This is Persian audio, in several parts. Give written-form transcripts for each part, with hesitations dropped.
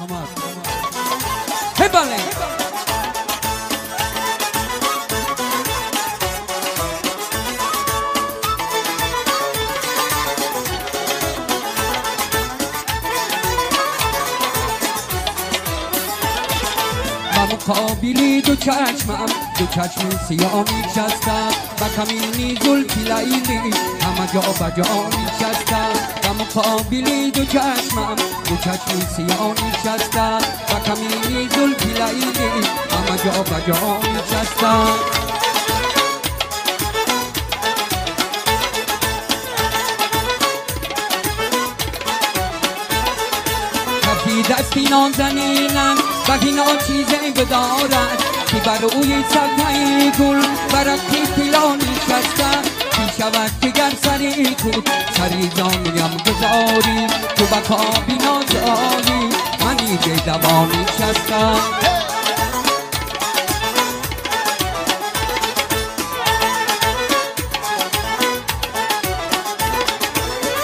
سلامت بله مقابلی دو چشمم دو چشم سیاه میچستم و کمینی زلفی لیلی همه جا بجا میچستم و مقابلی دو چشمم دو چشم سیاه میچستم و کمینی زلفی لیلی همه جا بجا میچستم دستی نازنینم و اینا چیزی بدارد که بر اوی سلطه گل برکی پیلانی شستم چی شود که گر سری کود سری جانیم گذاری تو بکا بینازاری منی به دوانی شستم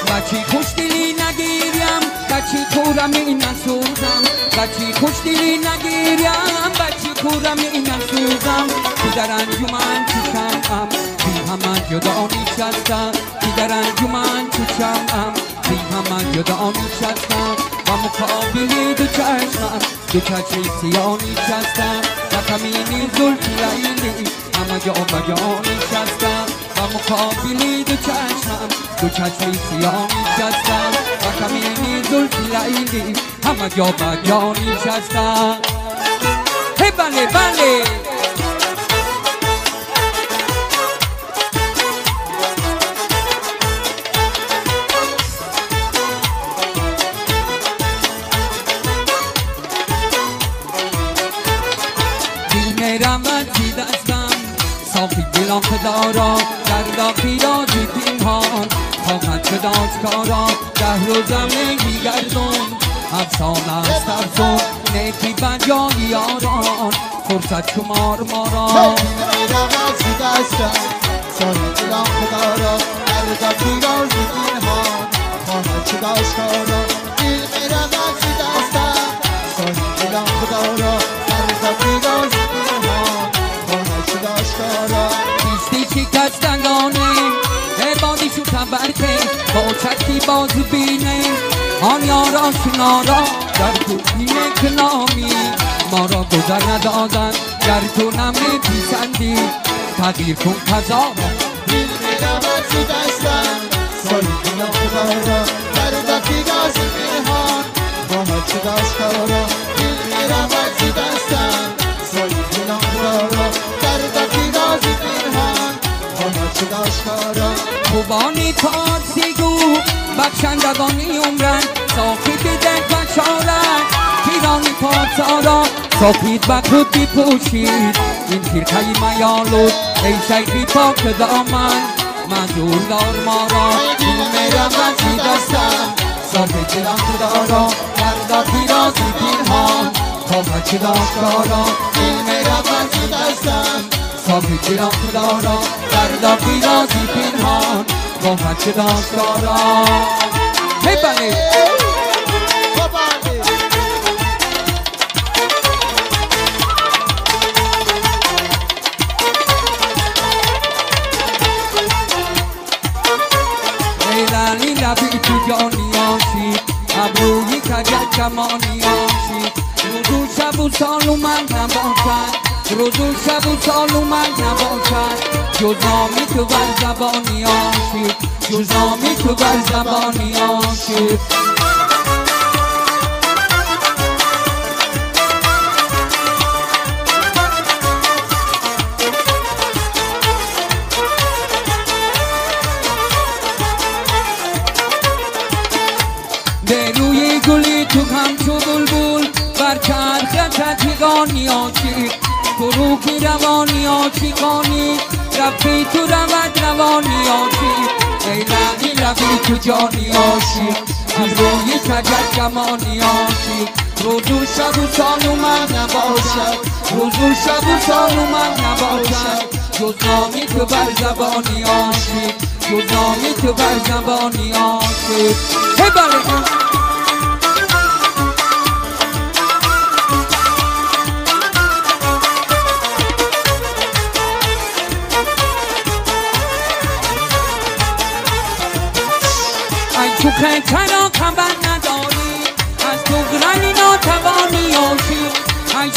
بچی خوشدلی نگیریم بچی کورمی نسوزم بچی خوشدلی نگیریم بچی کورمی نسوزم که در انجمن چشمم بی همه جدا نشستم که در انجمن چشمم بی همه جدا نشستم و مقابلی دو چشمم دو چشم سیاه نشستم و کمینی زلفی لیلی همه جا بجا نشستم و مقابلی دو چشمم دو چشم سیاه نشستم و کمینی زلفی لیلی همه جا بجا نشستم بله بله رمزی دستم صافی دلان خدارا دردا پیرازی پینهان خواهد شد آشکارا ده روزم میگردون افسان است افزون نیکی بجای یاران فرصت شمار مارا رمزی دستم صافی دلان خدارا دردا پیرازی پینهان خواهد شد آشکارا رمزی دستم صافی دلان خدارا دردا پیرازی بیستی شکستگانه عبادی شو تبرکه با چکی باز بینه آن یارا شنارا در تو اینه کلامی ما را گذر ندادن گر تو نمی پیسندی تغییر کن قضا این رمزی دستم سالی دلان خدارا در دفی گاز بیرهان خواهد شد آشکارا این رمزی دستم سالی دلان خدارا در دفی گاز بیرهان خواهد شد آشکارا خوبانی پارسیگو بخشندگانی عمرن صافی بدک و چارن پیرانی پارسارا صافید و خود بیپوشید این تیرکهی میالود ای شیخی پاک دامن منظور دار ما را این رمزی دستم صافی دلان خدارا دردا پیرازی پیرهان خواهد شد آشکارا این رمزی دستم صافی دلان خدارا دردا پیرازی پنهان خواهد شد آشکارا بله لیلی لبی تو جانی آشید ابرویی کجد کمانی آشید روزو شب و سال و من نباشد روزو شب و سال و من نباشد جز نامی تو بر زبانی آشید جز نامی تو بر زبانی آشید به روی گلی تو همچو بلبل بر چرخ تطیقانی آشید تو روحی روانی آشیقانی رفتی تو رود روانی آشید ای لعلی رفتی تو جانی آشید از روی کجد گمانی آشید روزو شب و سال و من نباشد روزو شب و سال و من نباشد جز نامی تو بر زبانی آشید جز نامی تو بر زبانی آشید بله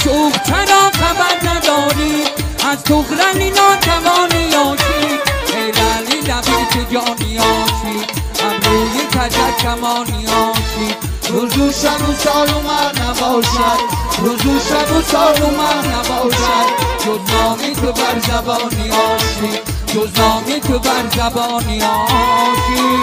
معشوق چرا خبر نداری از تغرنی ناتوانی آشی ای لعلی لبیت جانی آشی امروی کجت کمانی آشی روزو شب و سال من نباشد روزو شب و سال من نباشد جز نامی تو بر زبانی آشی جز نامی تو بر زبانی آشی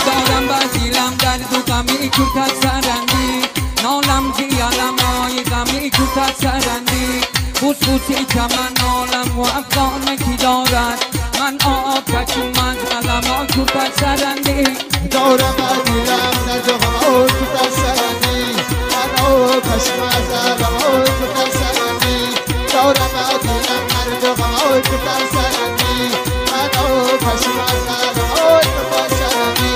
دارم بزیلم درد و غمی کتت سرندی نالم جیالم آی غمی کتت سرندی بوسی چمن نالم و افغان کی دارد من آتشم من علم آی کتت سرندی دارم بزیلم درد و غمی کتت سرندی من آتشم از علم آی کتت سرندی دارم بزیلم درد و غمی کتت سرندی من آتشم از علم آی کتت سرندی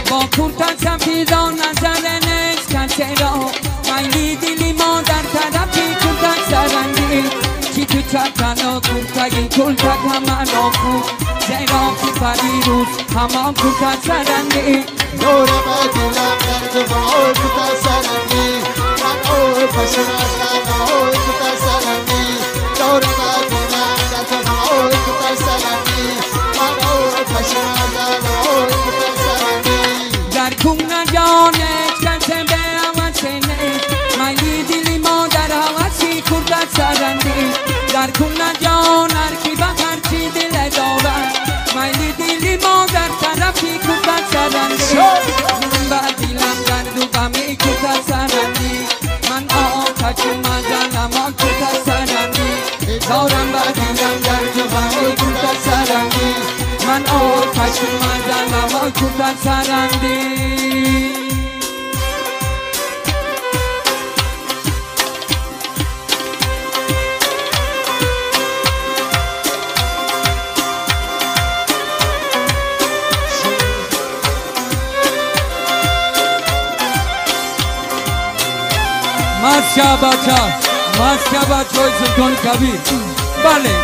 با کورتن سفیدان نظر نیست کسی را میلی دلی ما در طرفی کورتن سرندی چی تو چکن و کورتگی کورتک همه را کور زیرا که پریروز همه کورتن سرندی دورم دلم درد و غمی کتت سرندی من آتشم از علم آی کتت سرندی دورم دلم درد و غمی کتت سرندی من آتشم از علم آی کتت سرندی در کون جانش کسی به حوث نیست میلی دلی ما در حوثی کورتن سرندی در کون جان هرکی به هرچی دل دارد میلی دلی ما در طرفی کورتن سرندی من بدیلم درد و غمی کورتن سرندی من آتشم از علم آی کورتن سرندی دارم بدیلم درد و غمی کورتن سرندی من آتشم از علم آی کورتن سرندی مست شب بچه های سلطان کبیر بله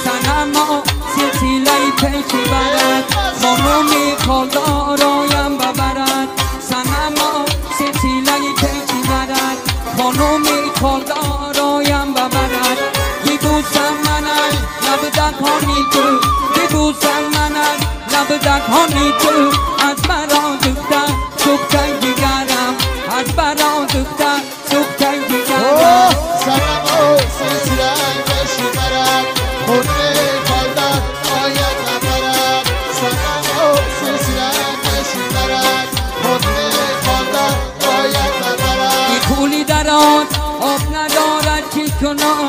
سنما سلسله پیچی برد خانومی کالدارایم ببرد سنما سلسله پیچی برد خانومی کالدارایم ببرد ببوسم منن لب دکانی تو ببوسم منن لب دکانی تو از برا دختر سوختن دیگرم از برا دختر سوختن دیگرم سنما سلسله پیچی برد خونه کالدار آید نبرد سنما سلسله پیچی برد خونه کالدار آید نبرد این کولی درات آب ندارد چی کنم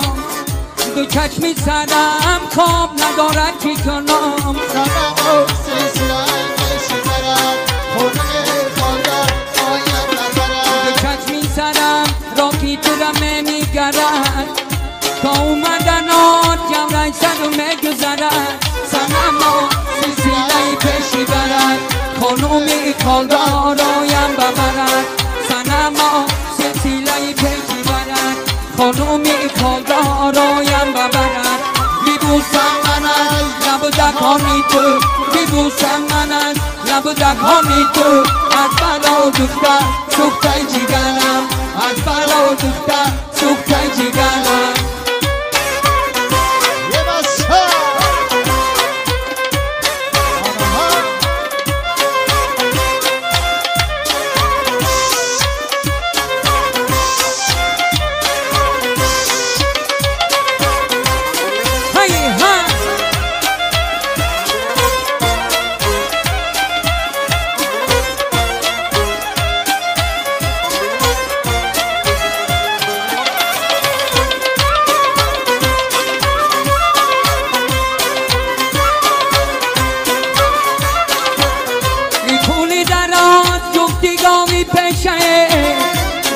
دو چشمی سرم خواب ندارد چی کنم سنما سلسله پیچی برد خونه کالدار آید نبرد دو چشمی سرم را کی تو را میگرد تا اومدنات جمعی سر رو میگذرد سنما سلسله پیشی برد خانومی کالدارایم ببرد سنما سلسله پیشی برد خانومی کالدارایم ببرد ببوسم من از لب دکانی تو ببوسم من از لب دکانی تو از برا دختر سوخته جیگرم از برا دختر سوخته جیگرم یه بسه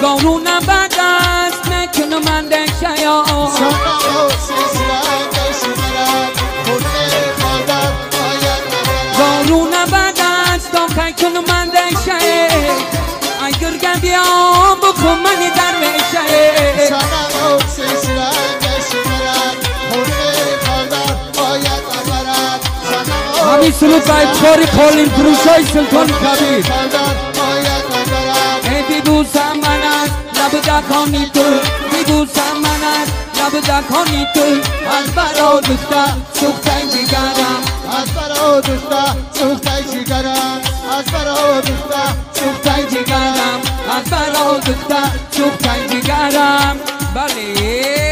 گارون بعد است نکنه من دشه یا سنما سلسله پیچی برد خونه کالدار آید نبرد گارون بعد است تا کنه من دشه اگر گم بیام بکن من در میشه آهنگی سلوک افتخاری خالین فروشای سلطان کبیر بیبوسم من از لب دکانی تو بیبوسم من از لب دکانی تو از برا دکتر سوختای جگرم از برا دکتر سوختای جگرم از برا دکتر سوختای جگرم از برا دکتر سوختای جگرم بله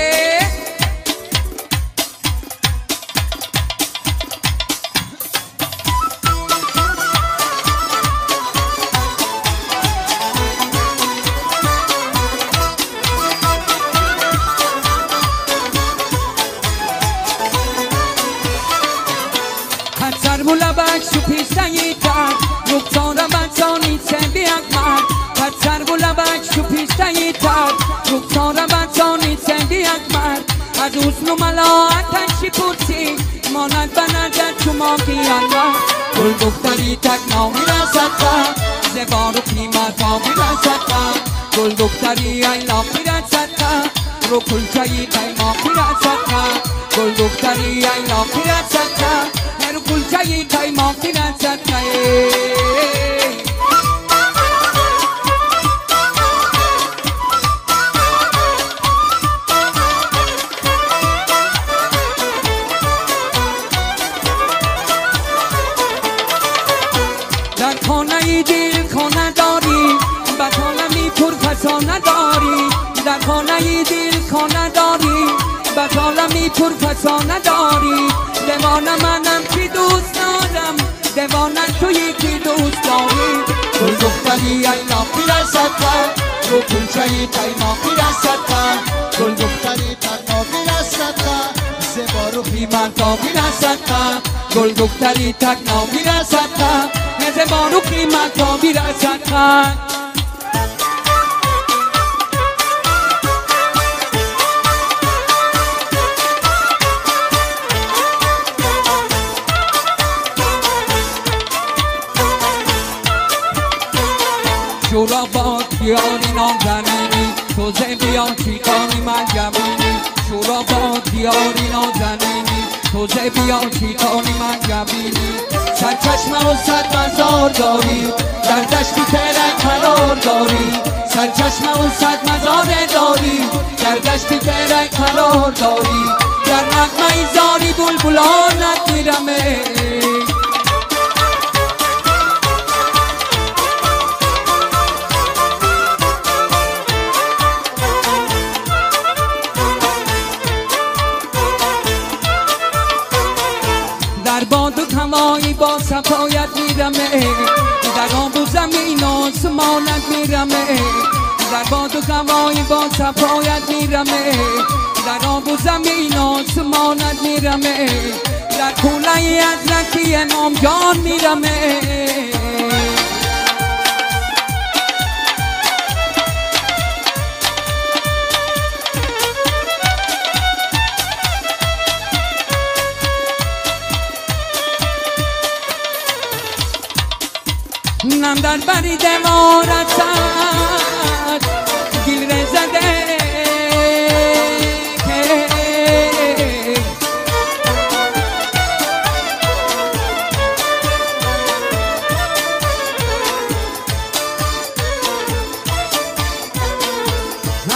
لبک شو پیشتایی تر رخسارم بچانی چه بیاد مرد پسر و لبک شو پیشتایی تر رخسارم بچانی چه بیاد مرد از حسن و ملاحتش پرسی ماند به نظر شما گیانم گل دختری تکنا میرسد زبان و قیمت ها میرسد گل دختری ایلا میرسد رو کلچهی تیما میرسد گل دختری ایلا میرسد رو کلچهی تیما میرسد در خانه دل خانه داری بطالمی پر فسانه داری در خانه دل خانه داری بطالمی پر فسانه داری دیوانه منم که دوست دارم دیوانه تو یکی دوست داری گل دختری ایلا میرسد رو کلچهی تیما میرسد گل دختری تنها میرسد زبا رو قیمت ها میرسد گل دختری تکنا میرسد زبا رو قیمت ها میرسد شورا باد بیاری نازنینی توزه بیا چیکانی من گمینی شورا باد بیاری نازنینی توزه بیا چیکانی من گمینی سرچشمه و صد مزار داری در دشتی ترک قرار داری سرچشمه و صد مزار داری در دشتی ترک قرار داری در نغمه زاری بلبلانت میرمه در باد و هوایی با صفایت میرمه در آب و زمین آسمانت میرمه در باد و هوایی با صفایت میرمه در آب و زمین آسمانت میرمه در کوله از رکی نام جان میرمه نم در بری دوارت سد گل رزده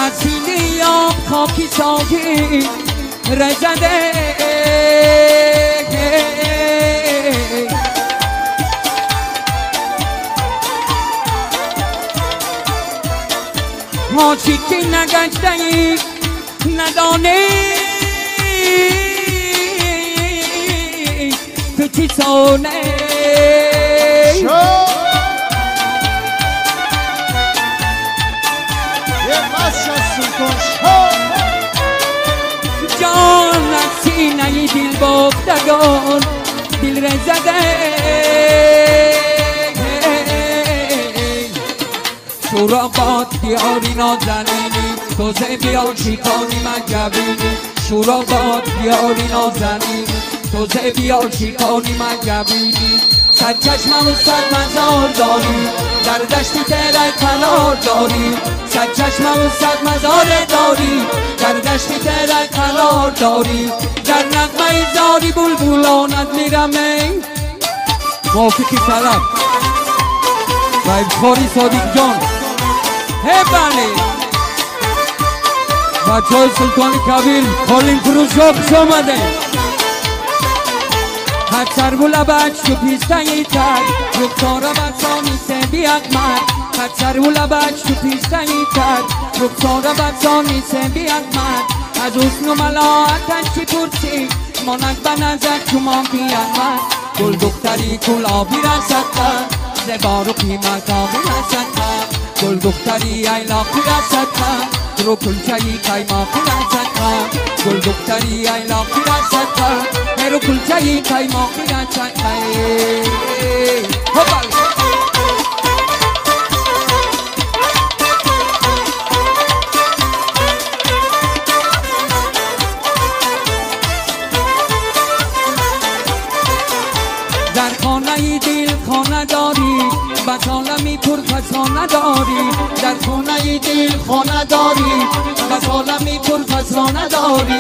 از سینه آب خاکی ساکی رزده ماشی که نگشته ای ندانه تو چی سانه جان از سینه دل بافتگان دل رزده شورا باد بیاری نازنینی توزه بیا شیکانی من گبینی شورا باد بیاری نازنینی توزه بیا شیکانی من گبینی صد چشمه و صد مزار داری در دشتی ترک قرار داری صد چشمه و صد مزار داری در دشتی ترک قرار داری در نغمه زاری بلبلانت میرمه موافقی طلب و افتخاری صادق جان بله بچه های سلطان کبیر خالین فروشگاه خوش آمده حد سر و لبک شو پیسته ای تر رخساره بسانی سبی اکمر حد سر و لبک شو پیسته ای تر رخساره بسانی سبی اکمر از حسن و ملاحتش چی پرسی مانک به نظر شما بیامد گل دختری گلابی رسد زبار و قیمت آبی رسد گل دختری ایلاقی رسد رو کلچهی قیماقی رسد گل دختری ایلاقی رسد رو کلچهی قیماقی رسد در خانه دل خانه داری بسالمی پر خزانه داری در خانه دل خانه داری بسالمی پر خزانه داری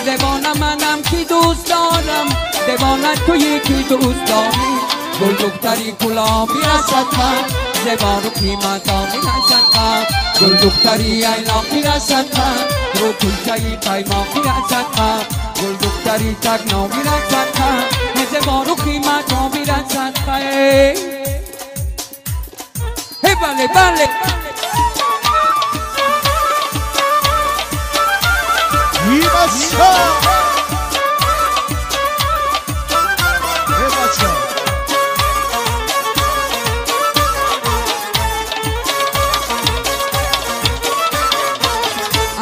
دیوانه منم که دوست دارم دیوانه تو یکی دوست داری گل دختری گلابی رسد زبان و قیمت آبی رسد گل دختری ایلاقی رسد رو کلچهی قیماقی رسد گل دختری تکنامی رسد زبان و قیمت آبی رسد بله بله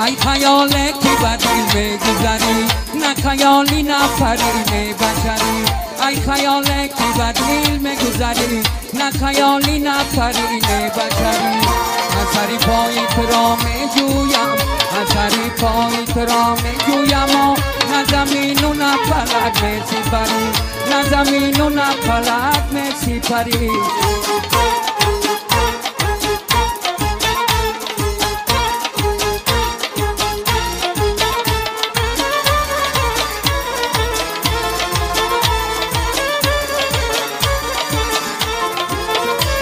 ای خیاله که بدیل بگذری نه خیالی نه فرین بشری ای خیاله که بدیل میگذری نه خیالی نه فرین بشری اثری پای ترا میجویم اثری پای ترا میجویم نه زمین و نه فلک میسپری نه زمین و نه فلک میسپری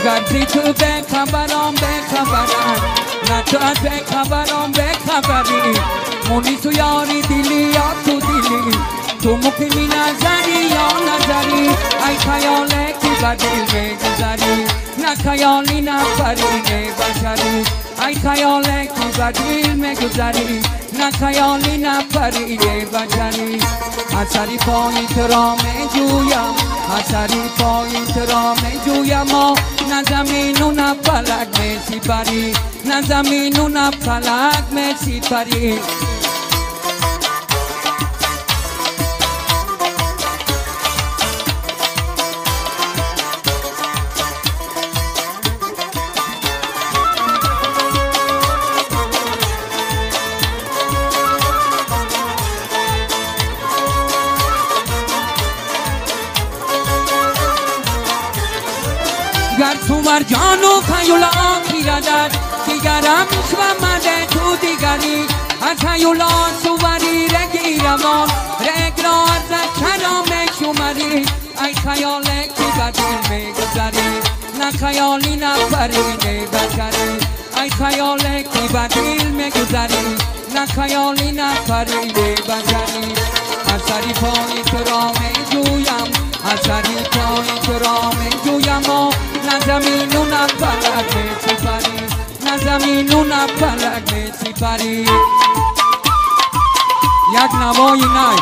گردی تو به خبرام نه تو از به خبرام به خبری مونی تو یاری دلی یا تو دلی تو مقیمی نظری یا نظری ای خیاله که بدیل میگذری نه خیالی نه فرین بشری ای خیاله که بدیل میگذری نه خیالی نه فرین بشری اثری پای ترا میجویم اثری پای ترا میجویم نه زمین و نه فلک میسپری نه زمین و نه فلک میسپری گر تو مرجان و خیولا خیردد دیگرم شومده تو دیگری از خیولا سواری رگیرمان رگ را از چرا میشمری ای خیاله که بدیل میگذری نه خیالی نه فرین بشری ای خیاله که بدیل میگذری نه خیالی نه فرین بشری اثری پای ترا میجویم اثری پای ترا میجویم نه زمین و نه فلک میسپری نه زمین و نه فلک میسپری یک نوای نای